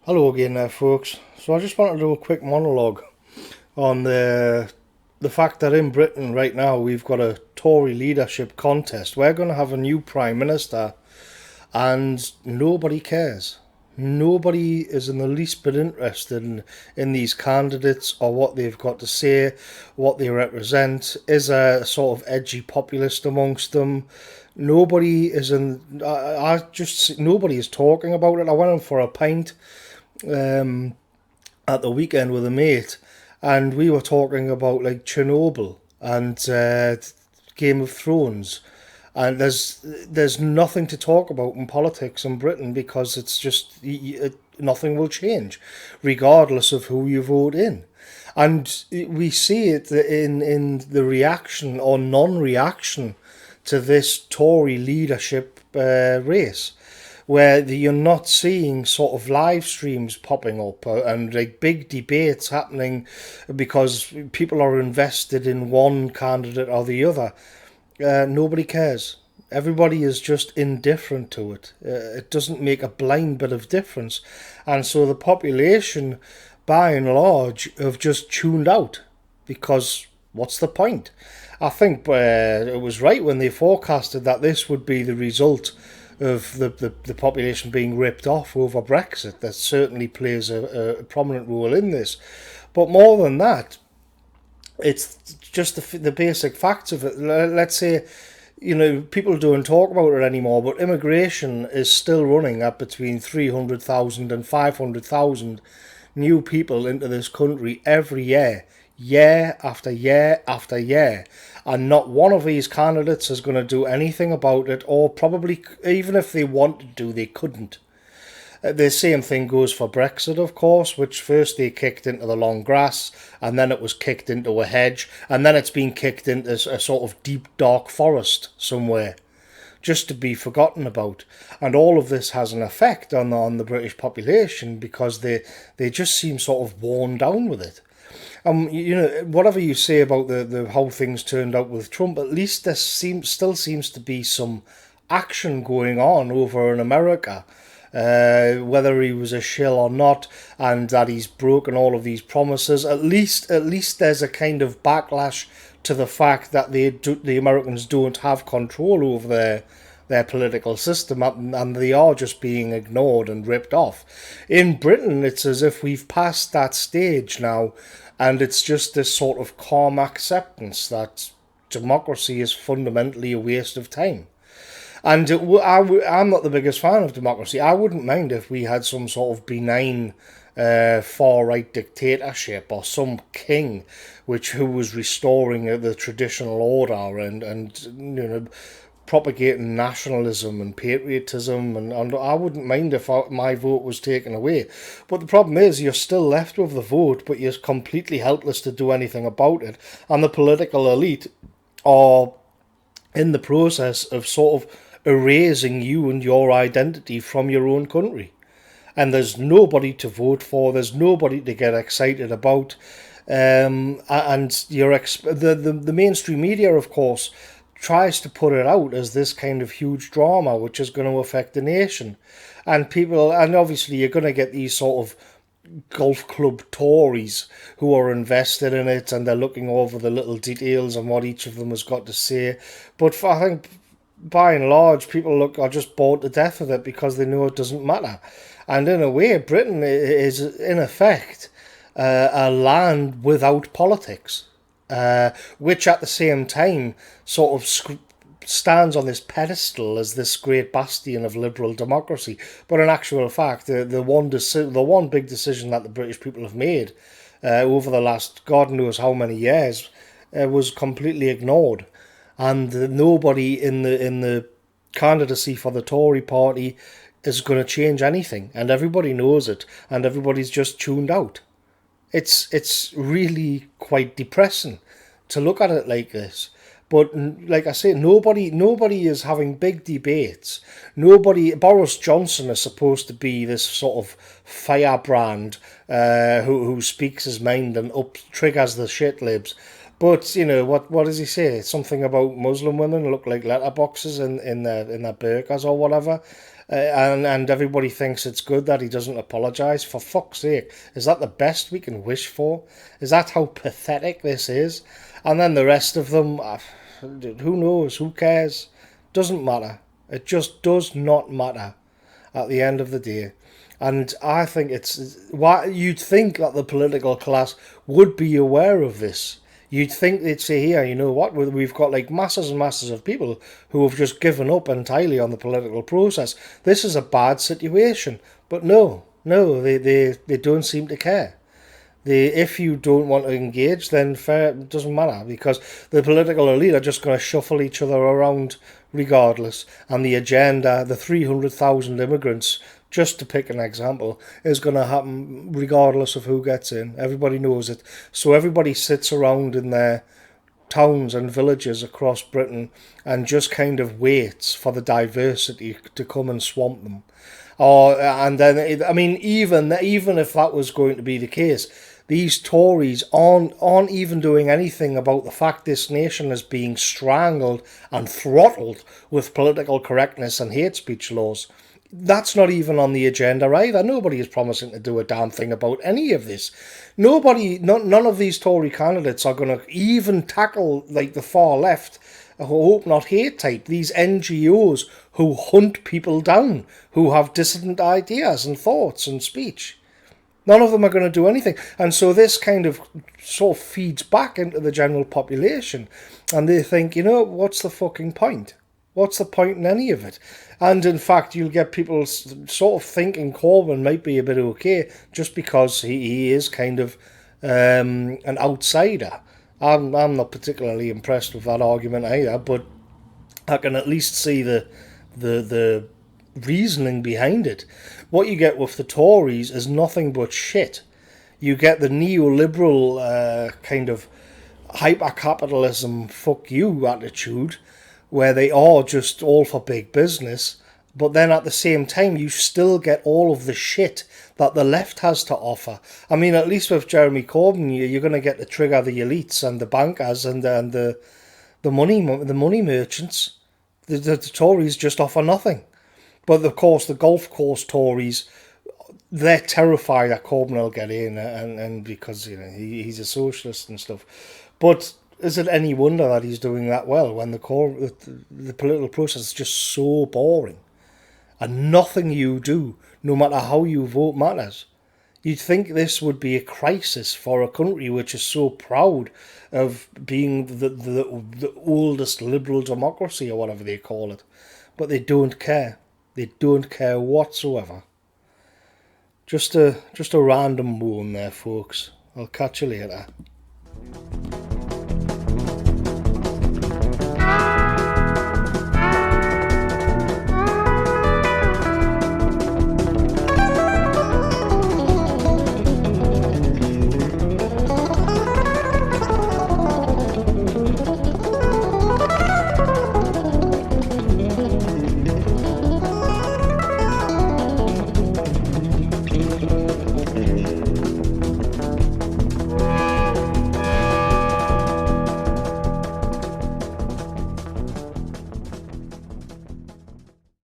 Hello again there, folks. So I just wanted to do a quick monologue on the fact that in Britain right now we've got a Tory leadership contest. We're going to have a new Prime Minister and nobody cares. Nobody is in the least bit interested in these candidates or what they've got to say, what they represent. Is there a sort of edgy populist amongst them? Nobody is in. I just nobody is talking about it. I went in for a pint um, at the weekend with a mate, and we were talking about like Chernobyl and Game of Thrones, and there's nothing to talk about in politics in Britain because it's just nothing will change, regardless of who you vote in. And we see it in the reaction or non-reaction to this Tory leadership race, where you're not seeing sort of live streams popping up and like big debates happening because people are invested in one candidate or the other. Nobody cares. Everybody is just indifferent to it. It doesn't make a blind bit of difference. And so the population, by and large, have just tuned out because what's the point? I think it was right when they forecasted that this would be the result of the population being ripped off over Brexit. That certainly plays a prominent role in this. But more than that, it's just the basic facts of it. Let's say, people don't talk about it anymore, but immigration is still running at between 300,000 and 500,000 new people into this country every year, year after year after year. And not one of these candidates is going to do anything about it, or probably, even if they wanted to, they couldn't. The same thing goes for Brexit, of course, which first they kicked into the long grass, and then it was kicked into a hedge, and then it's been kicked into a sort of deep, dark forest somewhere, just to be forgotten about. And all of this has an effect on the British population because they just seem sort of worn down with it. Whatever you say about the how things turned out with Trump, at least there still seems to be some action going on over in America. Whether he was a shill or not, and that he's broken all of these promises, at least there's a kind of backlash to the fact that the Americans don't have control over their political system, and they are just being ignored and ripped off. In Britain, it's as if we've passed that stage now, and it's just this sort of calm acceptance that democracy is fundamentally a waste of time. And I'm not the biggest fan of democracy. I wouldn't mind if we had some sort of benign far-right dictatorship or some king who was restoring the traditional order and propagating nationalism and patriotism, and I wouldn't mind if my vote was taken away. But the problem is you're still left with the vote, but you're completely helpless to do anything about it. And the political elite are in the process of sort of erasing you and your identity from your own country. And there's nobody to vote for, there's nobody to get excited about. And the mainstream media, of course, tries to put it out as this kind of huge drama which is going to affect the nation. And obviously you're going to get these sort of golf club Tories who are invested in it, and they're looking over the little details and what each of them has got to say. But I think by and large, people are just bored to death of it because they know it doesn't matter. And in a way, Britain is in effect a land without politics, which at the same time sort of stands on this pedestal as this great bastion of liberal democracy. But in actual fact, the one big decision that the British people have made over the last God knows how many years was completely ignored, and nobody in the candidacy for the Tory party is going to change anything, and everybody knows it, and everybody's just tuned out. It's really quite depressing to look at it like this. But like I say, nobody is having big debates. Boris Johnson is supposed to be this sort of firebrand who speaks his mind and triggers the shit libs. But what does he say? Something about Muslim women look like letterboxes in their burqas or whatever. and everybody thinks it's good that he doesn't apologise. For fuck's sake, is that the best we can wish for? Is that how pathetic this is? And then the rest of them, who knows? Who cares? Doesn't matter. It just does not matter at the end of the day. And I think it's why you'd think that the political class would be aware of this. You'd think they'd say, here, you know what, we've got like masses and masses of people who have just given up entirely on the political process. This is a bad situation. But no, they don't seem to care. If you don't want to engage, then fair, it doesn't matter, because the political elite are just going to shuffle each other around regardless. And the agenda, the 300,000 immigrants, just to pick an example, is going to happen regardless of who gets in. Everybody knows it. So everybody sits around in their towns and villages across Britain and just kind of waits for the diversity to come and swamp them. And then, I mean, even if that was going to be the case, these Tories aren't even doing anything about the fact this nation is being strangled and throttled with political correctness and hate speech laws. That's not even on the agenda either. Nobody is promising to do a damn thing about any of this. None of these Tory candidates are going to even tackle like the far left, hope not hate type, these NGOs who hunt people down, who have dissident ideas and thoughts and speech. None of them are going to do anything. And so this kind of sort of feeds back into the general population. And they think, you know, what's the fucking point? What's the point in any of it? And in fact, you'll get people sort of thinking Corbyn might be a bit okay just because he is kind of an outsider. I'm not particularly impressed with that argument either, but I can at least see the reasoning behind it. What you get with the Tories is nothing but shit. You get the neoliberal kind of hyper-capitalism, fuck you attitude, where they are just all for big business, but then at the same time you still get all of the shit that the left has to offer. I mean, at least with Jeremy Corbyn, you're going to get to trigger the elites and the bankers and the money merchants. The Tories just offer nothing. But of course, the golf course Tories, they're terrified that Corbyn will get in, and because he's a socialist and stuff. But is it any wonder that he's doing that well when the political process is just so boring, and nothing you do, no matter how you vote, matters? You'd think this would be a crisis for a country which is so proud of being the oldest liberal democracy or whatever they call it, but they don't care. They don't care whatsoever. Just a random moan there, folks. I'll catch you later.